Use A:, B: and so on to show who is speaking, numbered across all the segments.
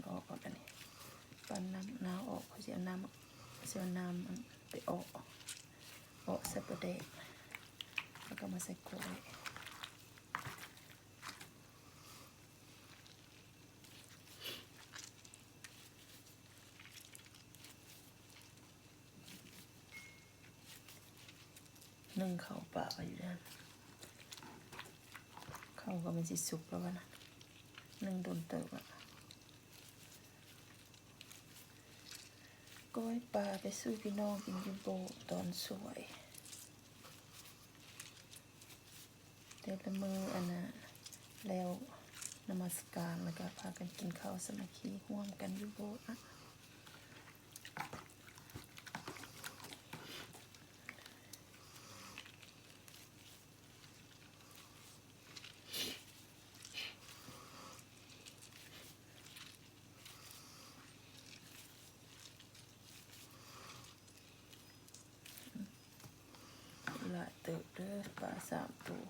A: ออกก่อนอันนี้ปั้นน้ำน้ำออกเขาจะเอาน้ำไปออกใส่ประเดกแล้วก็มาใส่กล้วยนึ่งข้าวเปล่าอยู่นั่นข้าวก็มันสิสุกแล้ววะนะนึ่งโดนเติบอะก้อยปลาไปสู้พี่น้องกินกินโบตอนสวยเดี๋ยวละมืออันน่ะแล้วนมัสการแล้วก็พากันกินข้าวสมัคคีร่วมกันอยู่โบอะหลายเติบเด้อปลา3 ตัว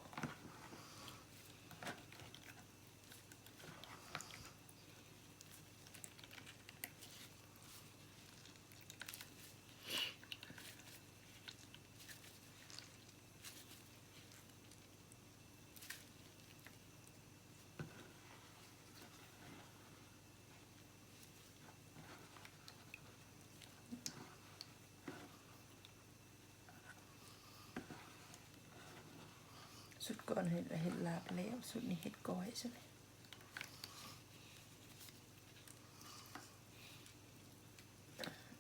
A: สุดก่อนเห็ดลาบแล้วสุดนี้เห็ดก้อยใช่ไหม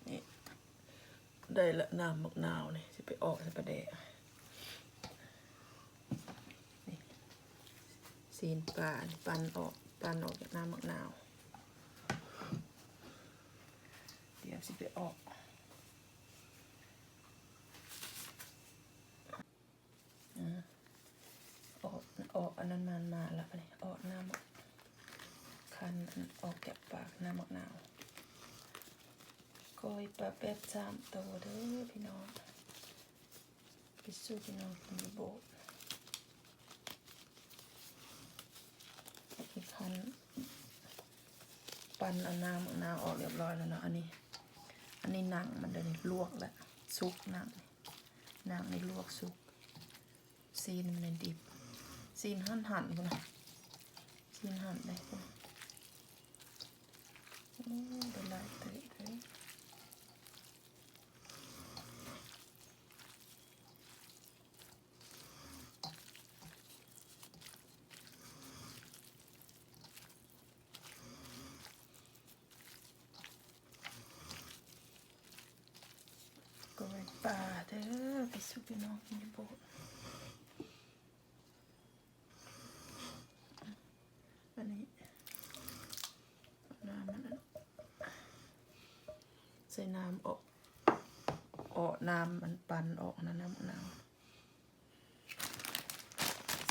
A: นี่ได้ละน้ำมะนาวนี่จะไปออกใส่ประเดะนี่ซีนปลาปั่นออกจากน้ำมะนาวเดี๋ยวจะไปออกอันนั้นมันมาแล้วนี่ออกน้ำคันออกแกะปากน้ำมะนาวก้อยปลาเป็ด3 ตัวเด้อพี่น้องไปสู้พี่น้องกินโบดอีกคันปั่นเอาน้ำมะนาวออกเรียบร้อยแล้วเนาะอันนี้หนังมันเดี๋ยวนี้ลวกแล้วซุกหนังในลวกซุกซีนมันดิบซีนหั่นพุ่นนะซีนหั่นได้พุ่นเป็นลายเตยเลยก็ไปป่าเด้อไปสู้พี่น้องกินโบดอันนี้น้ำมันใส่น้ำออกน้ำมันปั่นออกนะน้ำมะนาว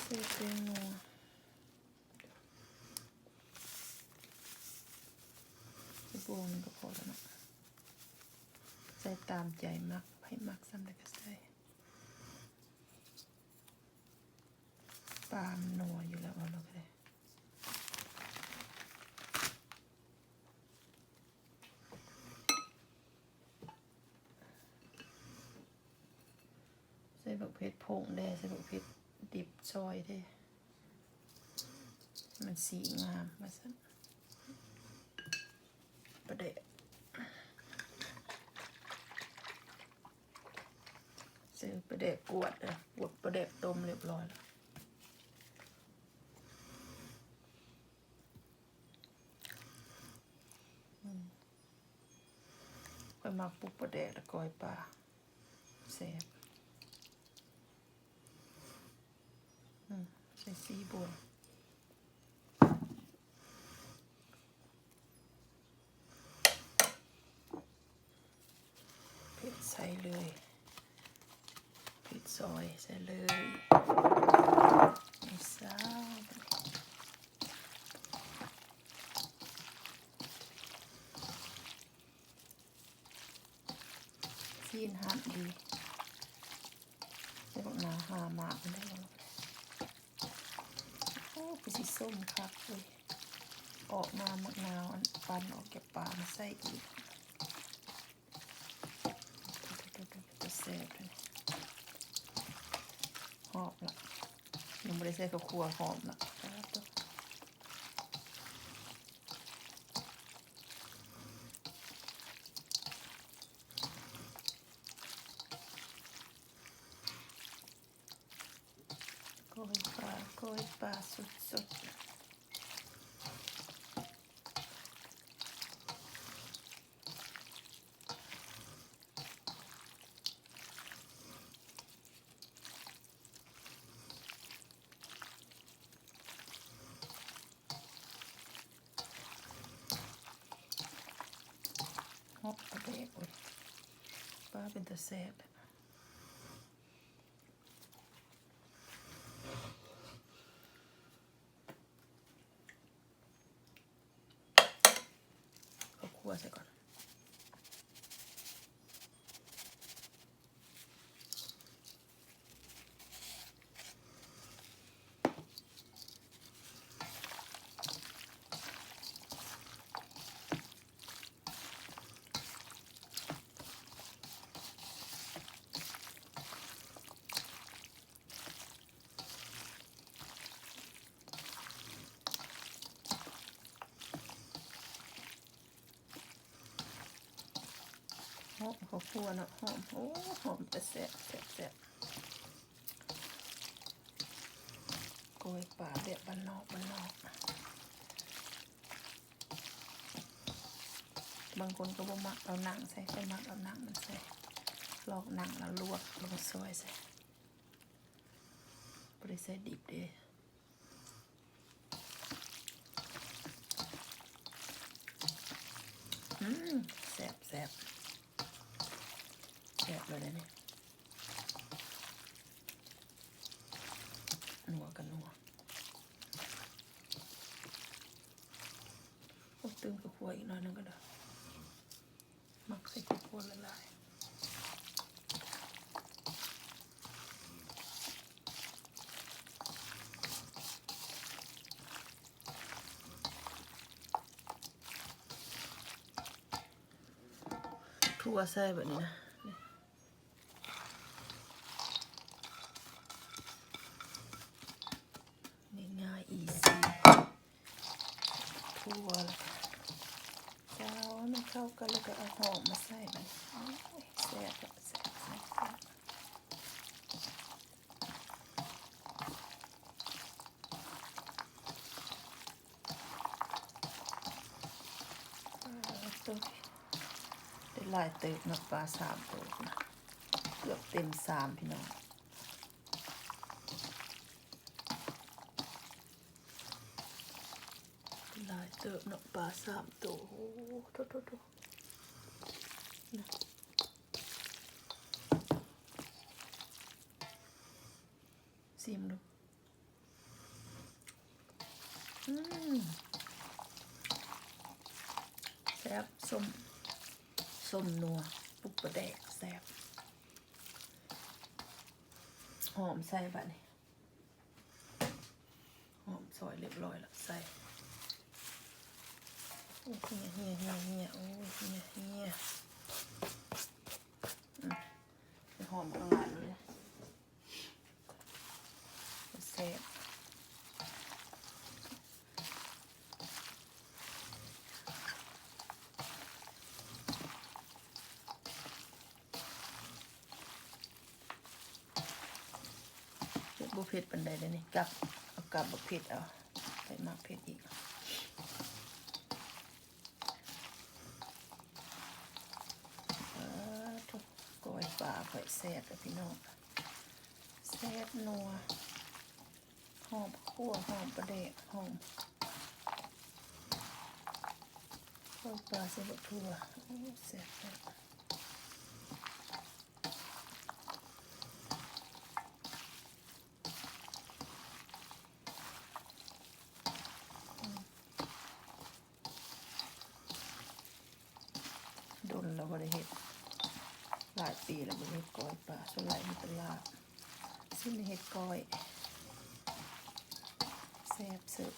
A: ใส่เกลือนัวใส่บวงนึงก็พอแล้วนะใส่ตามใจมักให้มักซ้ำได้ก็ใส่ปลามันนัวอยู่แล้วเราก็ได้ใส่บักเผ็ดผงได้ใส่บักเผ็ดดิบซอยได้มันสีงามมาสั่นประเดะซื้อประเดะกวดเลยประเดะต้มเรียบร้อยแล้วค่อยมาปลุกประเดะแล้วก้อยปลาแซ่บใส่ซีบัวเผ็ดใส่เลยเผ็ดซอยใส่เลยไม่ซ้ำซีนหั่นดีใส่พวกหนาหามากมันได้แล้วโอ้เป็นสีส้มครับเลย ออกมามะนาวอันปั่นออกจากปลามาใส่อีกจะเสพเลยหอมละยังไม่ได้ใส่ข้าวคั่วหอมละโกยปลาสดหอมกระเดกเลยปลาเป็นตะแซ่บคั่วใส่ก่อนหอมข้าวคั่วเนาะหอมโอ้หอมแต่แซ่บโกยปลาแบบบ้านนอกบางคนก็บ่มักเอาหนังใส่ก็มักเอาหนังมันใส่ลอกหนังแล้วลวกแล้วก็ซอยใส่บ่ได้ใส่ดิบเด้แซ่บเลยนะเนี่ยนัวกันนัวโอ้ตื่นกับขัวอีกหน่อยนึงก็ได้มักใส่กับขัวละลายทั่วใส่แบบนี้นะง่ายอีซี่ทั่วแล้วเจ้ามันเข้ากันแล้วก็เอาหอมมาใส่มันแซ่บตัวได้ลายเติบนักปลา3 ตัวนะเกือบเต็ม3พี่น้องลายเติบนักปลา3 ตัวโอ้โทนะซิมดูแซ่บส้มนัวปุกประแดกแซ่บหอมใส่บะนี่หอมซอยเรียบร้อยแล้วใส่โอ้เฮียโอ้เฮียหอมข้างหลังเลยแซ่บบุเผ็ดปันใดเลยนี่กับเอากับบุเผ็ดเอาใส่มากเผ็ดอีกก้อยปลาไข่แซ่บเลยพี่น้องแซ่บนัวหอมคั่วหอมประเดะหอมก้อยปลาใส่บะทั่วแซ่บโดนเราบริเห็ดหลายปีแล้วบริเห็ดก้อยปลาส่วนใหญ่มีตลาดซึ่งเห็ดก้อยแซ่บเสิร์ฟ